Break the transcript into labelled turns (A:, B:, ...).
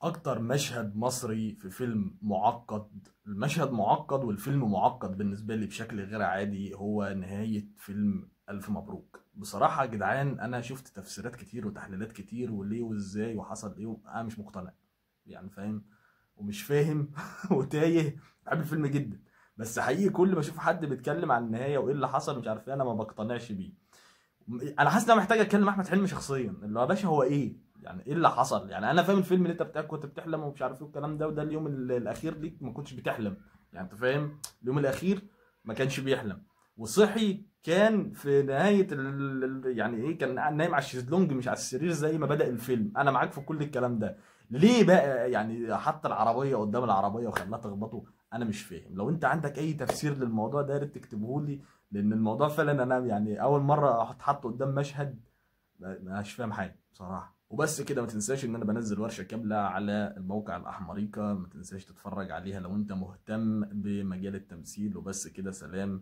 A: اكتر مشهد مصري في فيلم معقد، المشهد معقد والفيلم معقد بالنسبه لي بشكل غير عادي، هو نهايه فيلم الف مبروك. بصراحه يا جدعان انا شفت تفسيرات كتير وتحليلات كتير وليه وازاي وحصل ايه، انا مش مقتنع يعني، فاهم؟ ومش فاهم وتايه. بحب الفيلم جدا، بس حقيقي كل ما اشوف حد بيتكلم عن النهايه وايه اللي حصل مش عارف ايه انا ما بقتنعش بيه. انا حاسس ان انا محتاج اتكلم مع احمد حلمي شخصيا، اللي هو يا باشا هو ايه يعني، ايه اللي حصل يعني. انا فاهم الفيلم اللي انت بتاع كنت بتحلم ومش عارف ايه والكلام ده، وده اليوم الاخير ليك ما كنتش بتحلم يعني، انت فاهم؟ اليوم الاخير ما كانش بيحلم وصحي، كان في نهايه يعني ايه، كان نايم على الشезلونج مش على السرير زي ما بدأ الفيلم. انا معاك في كل الكلام ده، ليه بقى يعني حط العربيه قدام العربيه وخلاها تخبطه؟ انا مش فاهم. لو انت عندك اي تفسير للموضوع ده يا ريت تكتبه لي، لان الموضوع فعلا انا يعني اول مره اتحط قدام مشهد مش فاهم حاجه بصراحه. وبس كده، ما تنساش ان انا بنزل ورشه كامله على الموقع الاحمريكا، ما تنساش تتفرج عليها لو انت مهتم بمجال التمثيل. وبس كده، سلام.